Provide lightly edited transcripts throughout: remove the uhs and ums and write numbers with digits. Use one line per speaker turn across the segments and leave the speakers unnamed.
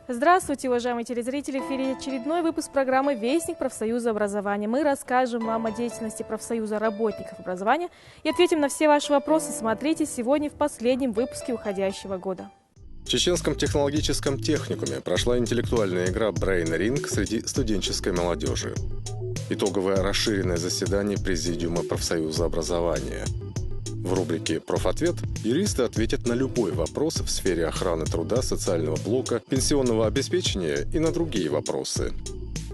Здравствуйте, уважаемые телезрители! В эфире очередной выпуск программы «Вестник профсоюза образования». Мы расскажем вам о деятельности профсоюза работников образования и ответим на все ваши вопросы. Смотрите сегодня в последнем выпуске уходящего года.
В Чеченском технологическом техникуме прошла интеллектуальная игра Brain Ring среди студенческой молодежи. Итоговое расширенное заседание Президиума профсоюза образования. В рубрике «Профответ» юристы ответят на любой вопрос в сфере охраны труда, социального блока, пенсионного обеспечения и на другие вопросы.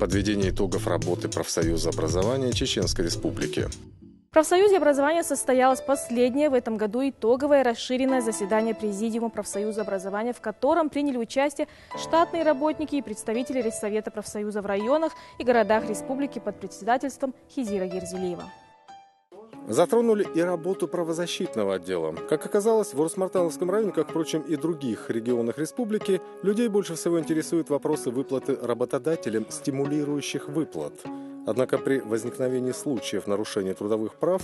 Подведение итогов работы профсоюза образования Чеченской Республики.
В профсоюзе образования состоялось последнее в этом году итоговое расширенное заседание Президиума профсоюза образования, в котором приняли участие штатные работники и представители Рейссовета профсоюза в районах и городах республики под председательством Хизира Герзелиева.
Затронули и работу правозащитного отдела. Как оказалось, в Урус-Мартановском районе, как, впрочем, и других регионах республики, людей больше всего интересуют вопросы выплаты работодателям стимулирующих выплат. Однако при возникновении случаев нарушения трудовых прав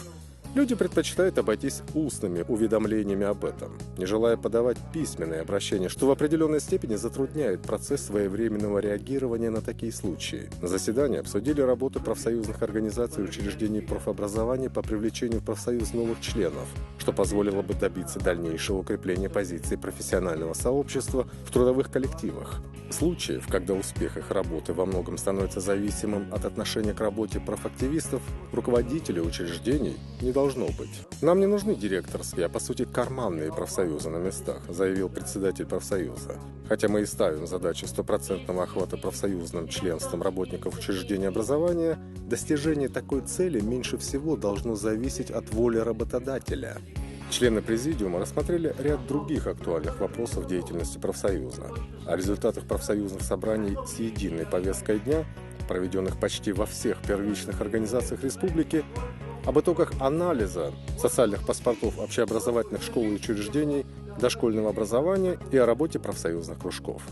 люди предпочитают обойтись устными уведомлениями об этом, не желая подавать письменные обращения, что в определенной степени затрудняет процесс своевременного реагирования на такие случаи. На заседании обсудили работу профсоюзных организаций и учреждений профобразования по привлечению в профсоюз новых членов, что позволило бы добиться дальнейшего укрепления позиций профессионального сообщества в трудовых коллективах. Случаев, когда успех их работы во многом становится зависимым от отношения к работе профактивистов, руководителей учреждений, не должно быть. Нам не нужны директорские, а по сути карманные профсоюзы на местах, заявил председатель профсоюза. Хотя мы и ставим задачу стопроцентного охвата профсоюзным членством работников учреждений образования, достижение такой цели меньше всего должно зависеть от воли работодателя. Члены Президиума рассмотрели ряд других актуальных вопросов деятельности профсоюза. О результатах профсоюзных собраний с единой повесткой дня, проведенных почти во всех первичных организациях республики, об итогах анализа социальных паспортов общеобразовательных школ и учреждений дошкольного образования и о работе профсоюзных кружков.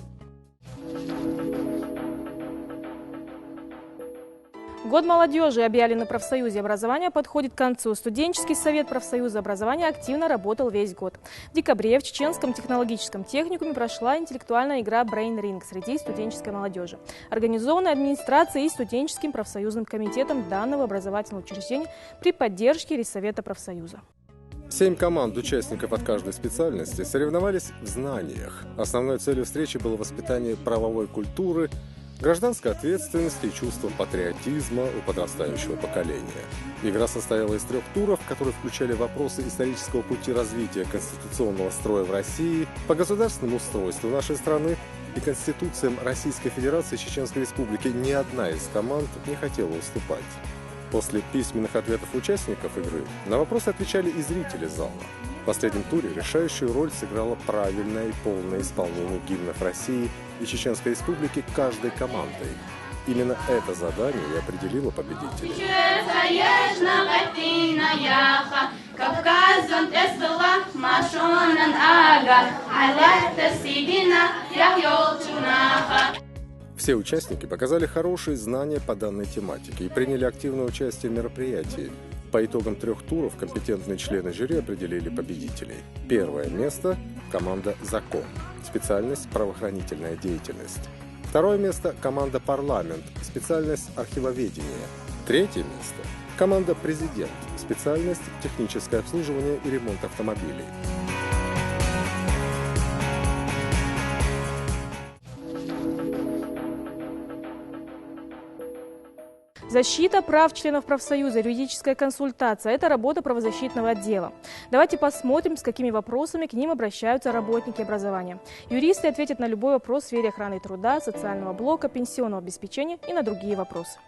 Год молодежи, объявленный в профсоюзе образования, подходит к концу. Студенческий совет профсоюза образования активно работал весь год. В декабре в Чеченском технологическом техникуме прошла интеллектуальная игра Brain Ring среди студенческой молодежи, организованная администрацией и студенческим профсоюзным комитетом данного образовательного учреждения при поддержке Рейссовета профсоюза.
7 команд участников от каждой специальности соревновались в знаниях. Основной целью встречи было воспитание правовой культуры, гражданской ответственности и чувства патриотизма у подрастающего поколения. Игра состояла из 3 туров, которые включали вопросы исторического пути развития конституционного строя в России, по государственному устройству нашей страны и конституциям Российской Федерации и Чеченской Республики. Ни одна из команд не хотела уступать. После письменных ответов участников игры на вопросы отвечали и зрители зала. В последнем туре решающую роль сыграло правильное и полное исполнение гимнов России и Чеченской Республики каждой командой. Именно это задание и определило победителей. Все участники показали хорошие знания по данной тематике и приняли активное участие в мероприятии. По итогам 3 туров компетентные члены жюри определили победителей. Первое место – команда «Закон», специальность «Правоохранительная деятельность». Второе место – команда «Парламент», специальность «Архивоведение». Третье место – команда «Президент», специальность «Техническое обслуживание и ремонт автомобилей».
Защита прав членов профсоюза, юридическая консультация – это работа правозащитного отдела. Давайте посмотрим, с какими вопросами к ним обращаются работники образования. Юристы ответят на любой вопрос в сфере охраны труда, социального блока, пенсионного обеспечения и на другие вопросы.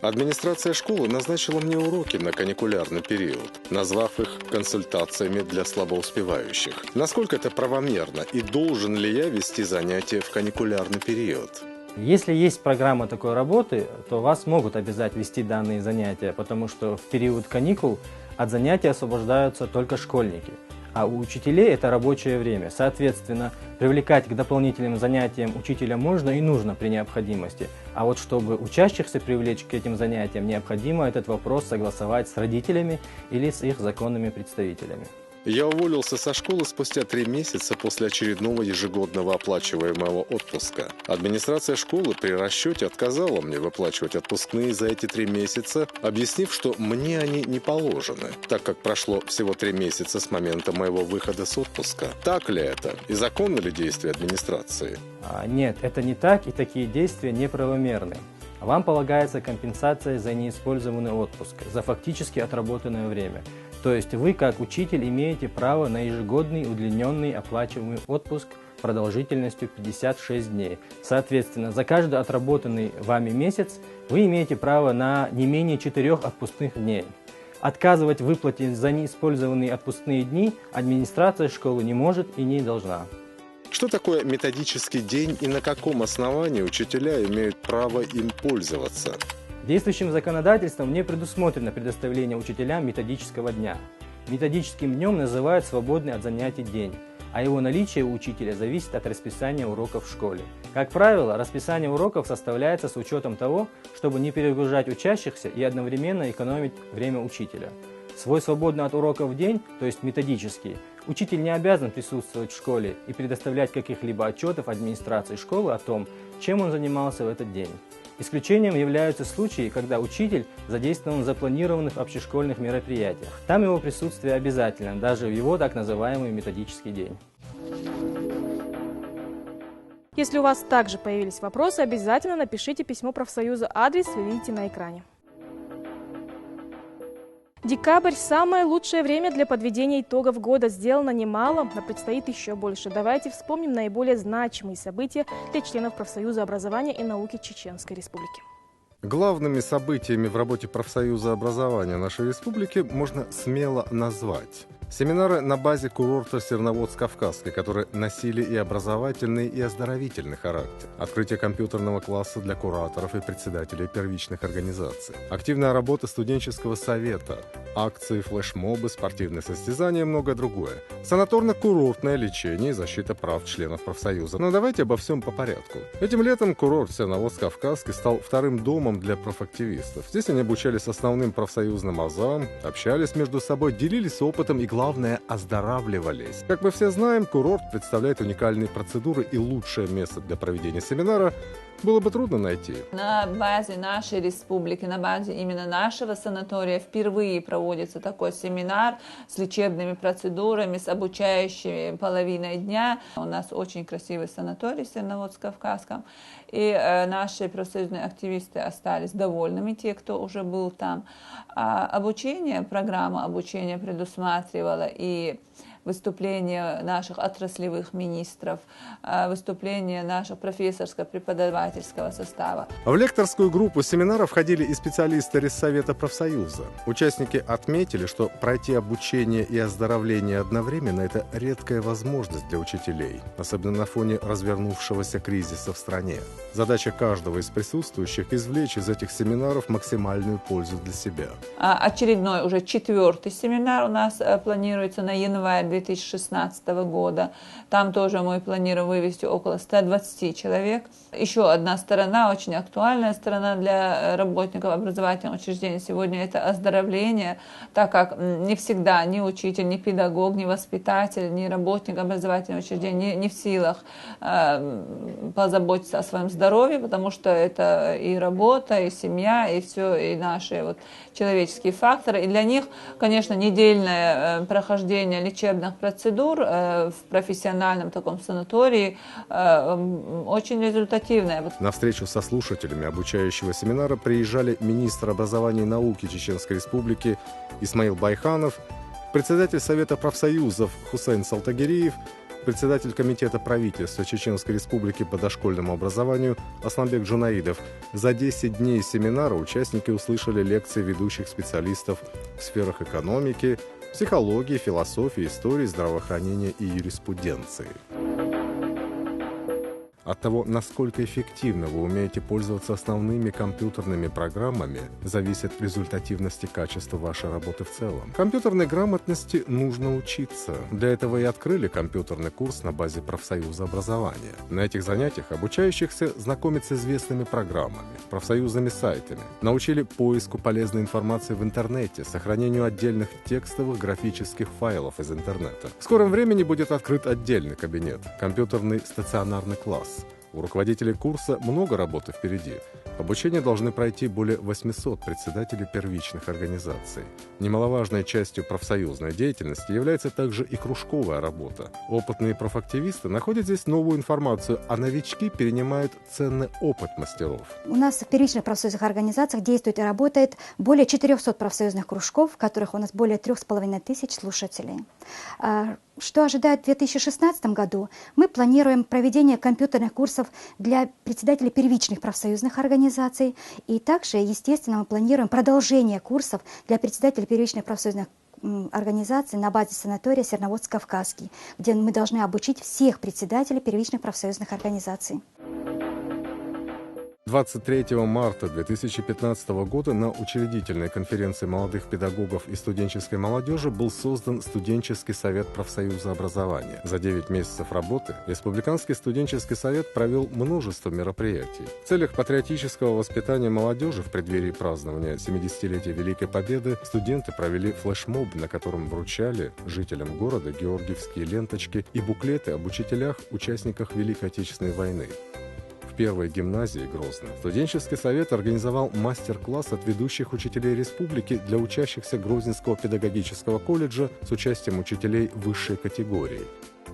Администрация школы назначила мне уроки на каникулярный период, назвав их консультациями для слабоуспевающих. Насколько это правомерно и должен ли я вести занятия в каникулярный период?
Если есть программа такой работы, то вас могут обязать вести данные занятия, потому что в период каникул от занятий освобождаются только школьники. А у учителей это рабочее время. Соответственно, привлекать к дополнительным занятиям учителя можно и нужно при необходимости. А вот чтобы учащихся привлечь к этим занятиям, необходимо этот вопрос согласовать с родителями или с их законными представителями.
Я уволился со школы спустя 3 месяца после очередного ежегодного оплачиваемого отпуска. Администрация школы при расчете отказала мне выплачивать отпускные за эти 3 месяца, объяснив, что мне они не положены, так как прошло всего 3 месяца с момента моего выхода с отпуска. Так ли это? И законны ли действия администрации?
Нет, это не так, и такие действия неправомерны. Вам полагается компенсация за неиспользованный отпуск, за фактически отработанное время. То есть вы, как учитель, имеете право на ежегодный удлиненный оплачиваемый отпуск продолжительностью 56 дней. Соответственно, за каждый отработанный вами месяц вы имеете право на не менее 4 отпускных дней. Отказывать в выплате за неиспользованные отпускные дни администрация школы не может и не должна.
Что такое методический день и на каком основании учителя имеют право им пользоваться?
Действующим законодательством не предусмотрено предоставление учителям методического дня. Методическим днем называют свободный от занятий день, а его наличие у учителя зависит от расписания уроков в школе. Как правило, расписание уроков составляется с учетом того, чтобы не перегружать учащихся и одновременно экономить время учителя. Свой свободный от уроков день, то есть методический, учитель не обязан присутствовать в школе и предоставлять каких-либо отчетов администрации школы о том, чем он занимался в этот день. Исключением являются случаи, когда учитель задействован в запланированных общешкольных мероприятиях. Там его присутствие обязательно, даже в его так называемый методический день.
Если у вас также появились вопросы, обязательно напишите письмо профсоюза. Адрес вы видите на экране. Декабрь – самое лучшее время для подведения итогов года. Сделано немало, но предстоит еще больше. Давайте вспомним наиболее значимые события для членов профсоюза образования и науки Чеченской Республики.
Главными событиями в работе профсоюза образования нашей республики можно смело назвать семинары на базе курорта Серноводск-Кавказский, которые носили и образовательный, и оздоровительный характер. Открытие компьютерного класса для кураторов и председателей первичных организаций. Активная работа студенческого совета. Акции, флешмобы, спортивные состязания и многое другое. Санаторно-курортное лечение и защита прав членов профсоюза. Но давайте обо всем по порядку. Этим летом курорт Серноводск-Кавказский стал вторым домом для профактивистов. Здесь они обучались основным профсоюзным азам, общались между собой, делились опытом и, главное, оздоравливались. Как мы все знаем, курорт представляет уникальные процедуры, и лучшее место для проведения семинара было бы трудно найти.
На базе нашей республики, на базе именно нашего санатория впервые проводится такой семинар с лечебными процедурами, с обучающими половиной дня. У нас очень красивый санаторий в Серноводск-Кавказском, и наши профсоюзные активисты остались довольными, те, кто уже был там. Программа обучения предусматривала и выступления наших отраслевых министров, выступления нашего профессорско-преподавательского состава.
В лекторскую группу семинара входили и специалисты Рессовета профсоюза. Участники отметили, что пройти обучение и оздоровление одновременно – это редкая возможность для учителей, особенно на фоне развернувшегося кризиса в стране. Задача каждого из присутствующих – извлечь из этих семинаров максимальную пользу для себя.
Очередной, уже 4-й семинар у нас планируется на январь 2016 года. Там тоже мы планируем вывести около 120 человек. Еще одна сторона, очень актуальная сторона для работников образовательных учреждений сегодня – это оздоровление, так как не всегда ни учитель, ни педагог, ни воспитатель, ни работник образовательного учреждения не в силах позаботиться о своем здоровье, потому что это и работа, и семья, и все, и наши человеческие факторы. И для них, конечно, недельное прохождение лечебных процедур в профессиональном таком санатории очень результативное.
На встречу со слушателями обучающего семинара приезжали министр образования и науки Чеченской Республики Исмаил Байханов, председатель Совета профсоюзов Хусейн Салтагериев, председатель комитета правительства Чеченской Республики по дошкольному образованию Асланбек Джунаидов. За 10 дней семинара участники услышали лекции ведущих специалистов в сферах экономики, психологии, философии, истории, здравоохранения и юриспруденции. От того, насколько эффективно вы умеете пользоваться основными компьютерными программами, зависит результативность и качество вашей работы в целом. Компьютерной грамотности нужно учиться. Для этого и открыли компьютерный курс на базе профсоюза образования. На этих занятиях обучающихся знакомят с известными программами, профсоюзными сайтами, научили поиску полезной информации в интернете, сохранению отдельных текстовых графических файлов из интернета. В скором времени будет открыт отдельный кабинет – компьютерный стационарный класс. У руководителей курса много работы впереди. Обучение должны пройти более 800 председателей первичных организаций. Немаловажной частью профсоюзной деятельности является также и кружковая работа. Опытные профактивисты находят здесь новую информацию, а новички перенимают ценный опыт мастеров.
У нас в первичных профсоюзных организациях действует и работает более 400 профсоюзных кружков, в которых у нас более 3500 слушателей. Что ожидает в 2016 году? Мы планируем проведение компьютерных курсов для председателей первичных профсоюзных организаций. И также, естественно, мы планируем продолжение курсов для председателей первичных профсоюзных организаций на базе санатория Серноводск-Кавказский, где мы должны обучить всех председателей первичных профсоюзных организаций.
23 марта 2015 года на учредительной конференции молодых педагогов и студенческой молодежи был создан студенческий совет профсоюза образования. За 9 месяцев работы Республиканский студенческий совет провел множество мероприятий. В целях патриотического воспитания молодежи в преддверии празднования 70-летия Великой Победы студенты провели флешмоб, на котором вручали жителям города георгиевские ленточки и буклеты об учителях, участниках Великой Отечественной войны. В первой гимназии Грозно студенческий совет организовал мастер-класс от ведущих учителей республики для учащихся Грозненского педагогического колледжа с участием учителей высшей категории.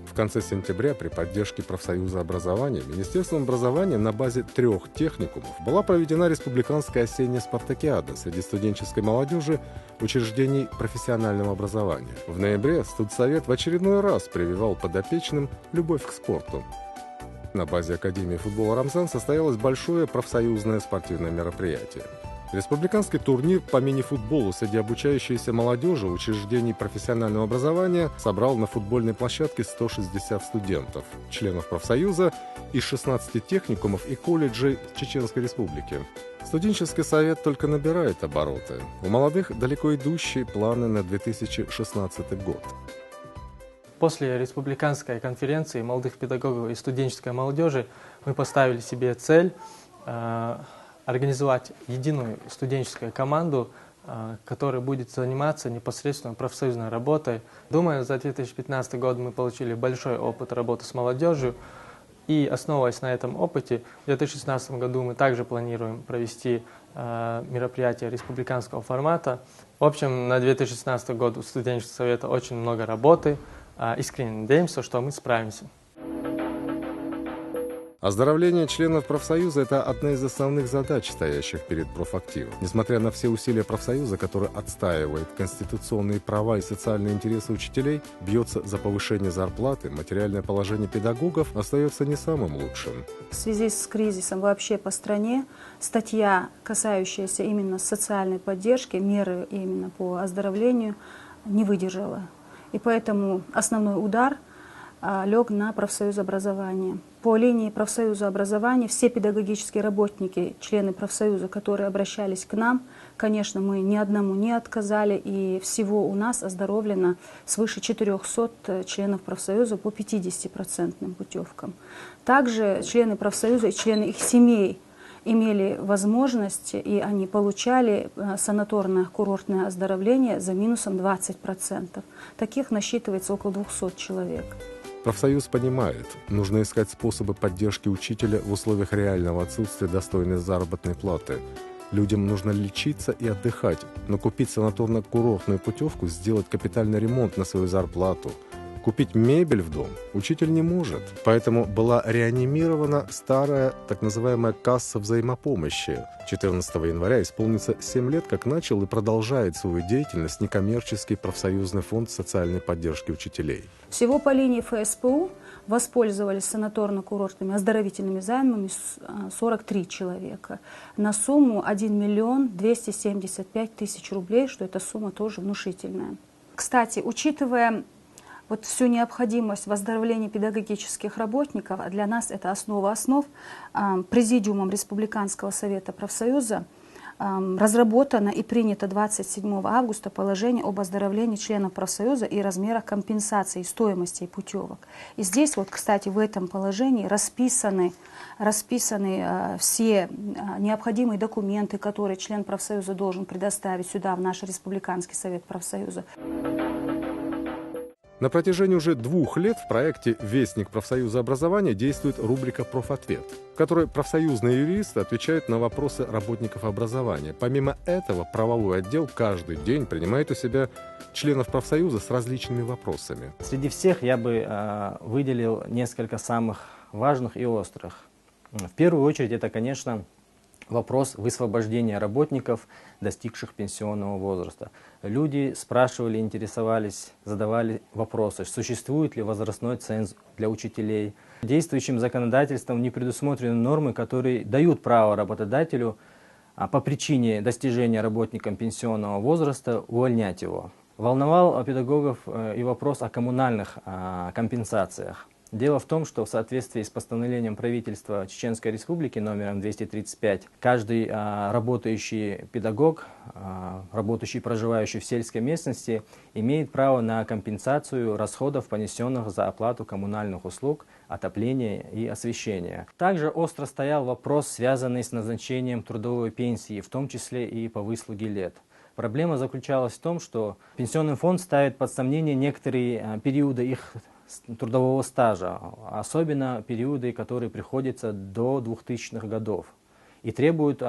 В конце сентября при поддержке профсоюза образования Министерством образования на базе 3 техникумов была проведена республиканская осенняя спартакиада среди студенческой молодежи учреждений профессионального образования. В ноябре студсовет в очередной раз прививал подопечным любовь к спорту. На базе Академии футбола «Рамзан» состоялось большое профсоюзное спортивное мероприятие. Республиканский турнир по мини-футболу среди обучающейся молодежи учреждений профессионального образования собрал на футбольной площадке 160 студентов, членов профсоюза из 16 техникумов и колледжей Чеченской Республики. Студенческий совет только набирает обороты. У молодых далеко идущие планы на 2016 год.
После республиканской конференции молодых педагогов и студенческой молодежи мы поставили себе цель организовать единую студенческую команду, которая будет заниматься непосредственно профсоюзной работой. Думаю, за 2015 год мы получили большой опыт работы с молодежью, и основываясь на этом опыте, в 2016 году мы также планируем провести мероприятие республиканского формата. В общем, на 2016 год у студенческого совета очень много работы. Искренне надеемся, что мы справимся.
Оздоровление членов профсоюза – это одна из основных задач, стоящих перед профактивом. Несмотря на все усилия профсоюза, который отстаивает конституционные права и социальные интересы учителей, бьется за повышение зарплаты, материальное положение педагогов остается не самым лучшим.
В связи с кризисом вообще по стране статья, касающаяся именно социальной поддержки, меры именно по оздоровлению, не выдержала. И поэтому основной удар лег на профсоюз образования. По линии профсоюза образования все педагогические работники, члены профсоюза, которые обращались к нам, конечно, мы ни одному не отказали, и всего у нас оздоровлено свыше 400 членов профсоюза по 50% путевкам. Также члены профсоюза и члены их семей имели возможность, и они получали санаторно-курортное оздоровление за минусом 20%. Таких насчитывается около 200 человек.
Профсоюз понимает, нужно искать способы поддержки учителя в условиях реального отсутствия достойной заработной платы. Людям нужно лечиться и отдыхать, но купить санаторно-курортную путевку, сделать капитальный ремонт на свою зарплату, купить мебель в дом учитель не может. Поэтому была реанимирована старая так называемая касса взаимопомощи. 14 января исполнится 7 лет, как начал и продолжает свою деятельность некоммерческий профсоюзный фонд социальной поддержки учителей.
Всего по линии ФСПУ воспользовались санаторно-курортными оздоровительными займами 43 человека на сумму 1 275 000 рублей, что эта сумма тоже внушительная. Кстати, учитывая вот всю необходимость в оздоровлении педагогических работников, а для нас это основа основ, Президиумом Республиканского совета профсоюза разработано и принято 27 августа положение об оздоровлении членов профсоюза и размерах компенсации стоимости путевок. И здесь, вот, кстати, в этом положении расписаны все необходимые документы, которые член профсоюза должен предоставить сюда, в наш Республиканский совет профсоюза.
На протяжении уже 2 лет в проекте «Вестник профсоюза образования» действует рубрика «Профответ», в которой профсоюзные юристы отвечают на вопросы работников образования. Помимо этого, правовой отдел каждый день принимает у себя членов профсоюза с различными вопросами.
Среди всех я бы выделил несколько самых важных и острых. В первую очередь это, конечно, вопрос высвобождения работников, достигших пенсионного возраста. Люди спрашивали, интересовались, задавали вопросы, существует ли возрастной ценз для учителей. Действующим законодательством не предусмотрены нормы, которые дают право работодателю по причине достижения работникам пенсионного возраста увольнять его. Волновал педагогов и вопрос о коммунальных компенсациях. Дело в том, что в соответствии с постановлением правительства Чеченской Республики номером 235, каждый работающий педагог, работающий, проживающий в сельской местности, имеет право на компенсацию расходов, понесенных за оплату коммунальных услуг, отопления и освещения. Также остро стоял вопрос, связанный с назначением трудовой пенсии, в том числе и по выслуге лет. Проблема заключалась в том, что пенсионный фонд ставит под сомнение некоторые периоды их трудового стажа, особенно периоды, которые приходятся до 2000-х годов, и требуют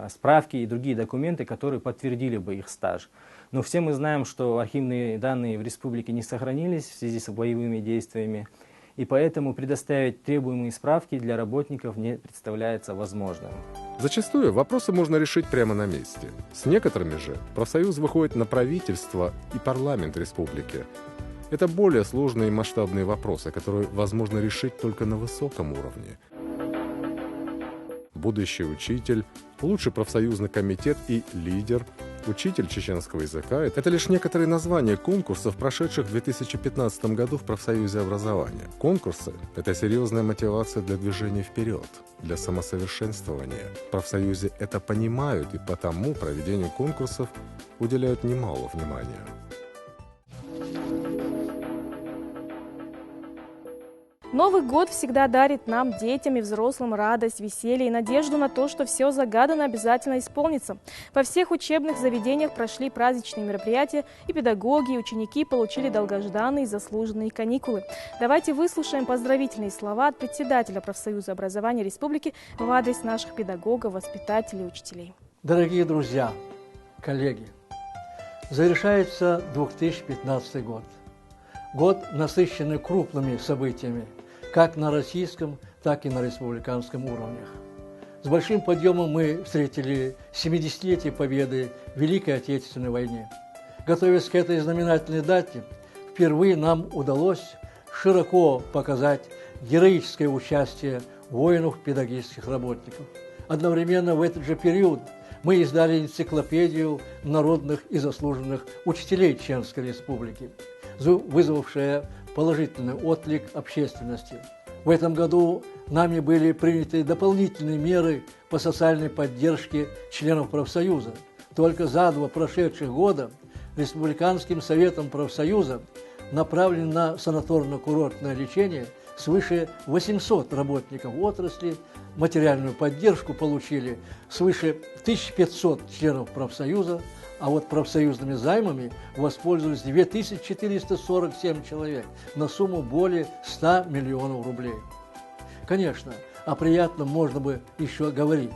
справки и другие документы, которые подтвердили бы их стаж. Но все мы знаем, что архивные данные в республике не сохранились в связи с боевыми действиями, и поэтому предоставить требуемые справки для работников не представляется возможным.
Зачастую вопросы можно решить прямо на месте. С некоторыми же профсоюз выходит на правительство и парламент республики. Это более сложные и масштабные вопросы, которые возможно решить только на высоком уровне. Будущий учитель, лучший профсоюзный комитет и лидер, учитель чеченского языка – это лишь некоторые названия конкурсов, прошедших в 2015 году в профсоюзе образования. Конкурсы – это серьезная мотивация для движения вперед, для самосовершенствования. В профсоюзе это понимают, и потому проведению конкурсов уделяют немало внимания.
Новый год всегда дарит нам, детям и взрослым, радость, веселье и надежду на то, что все загадано обязательно исполнится. Во всех учебных заведениях прошли праздничные мероприятия, и педагоги, и ученики получили долгожданные и заслуженные каникулы. Давайте выслушаем поздравительные слова от председателя профсоюза образования республики в адрес наших педагогов, воспитателей и учителей.
Дорогие друзья, коллеги, завершается 2015 год. Год, насыщенный крупными событиями, как на российском, так и на республиканском уровнях. С большим подъемом мы встретили 70-летие победы в Великой Отечественной войне. Готовясь к этой знаменательной дате, впервые нам удалось широко показать героическое участие воинов-педагогических работников. Одновременно в этот же период мы издали энциклопедию народных и заслуженных учителей Чеченской Республики, вызвавшая положительный отклик общественности. В этом году нами были приняты дополнительные меры по социальной поддержке членов профсоюза. Только за 2 прошедших года Республиканским советом профсоюза направлено на санаторно-курортное лечение свыше 800 работников отрасли, материальную поддержку получили свыше 1500 членов профсоюза, а вот профсоюзными займами воспользовались 2447 человек на сумму более 100 миллионов рублей. Конечно, о приятном можно бы еще говорить.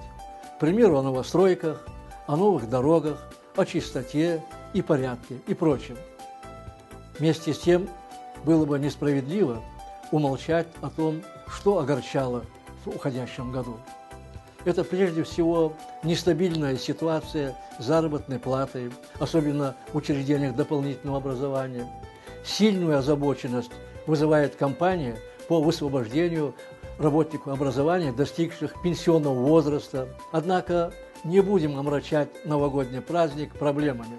К примеру, о новостройках, о новых дорогах, о чистоте и порядке и прочем. Вместе с тем, было бы несправедливо умолчать о том, что огорчало в уходящем году. Это прежде всего нестабильная ситуация с заработной платой, особенно в учреждениях дополнительного образования. Сильную озабоченность вызывает кампания по высвобождению работников образования, достигших пенсионного возраста. Однако не будем омрачать новогодний праздник проблемами.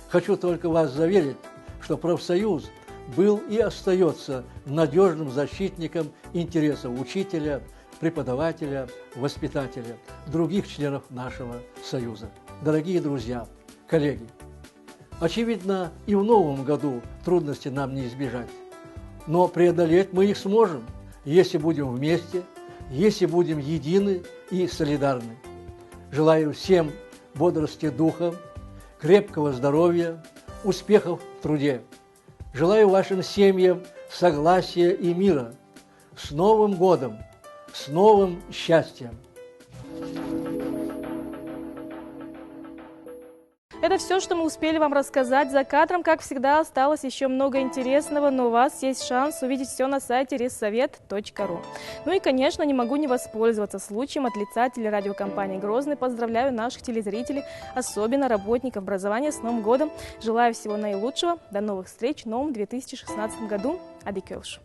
Хочу только вас заверить, что профсоюз был и остается надежным защитником интересов учителя, преподавателя, воспитателя, других членов нашего Союза. Дорогие друзья, коллеги, очевидно, и в новом году трудностей нам не избежать, но преодолеть мы их сможем, если будем вместе, если будем едины и солидарны. Желаю всем бодрости духа, крепкого здоровья, успехов в труде. Желаю вашим семьям согласия и мира. С Новым годом! С новым счастьем!
Это все, что мы успели вам рассказать. За кадром, как всегда, осталось еще много интересного, но у вас есть шанс увидеть все на сайте ressовет.ру. Ну и, конечно, не могу не воспользоваться случаем. От лица телерадиокомпании «Грозный» поздравляю наших телезрителей, особенно работников образования, с Новым годом. Желаю всего наилучшего. До новых встреч в новом 2016 году. Адикевш.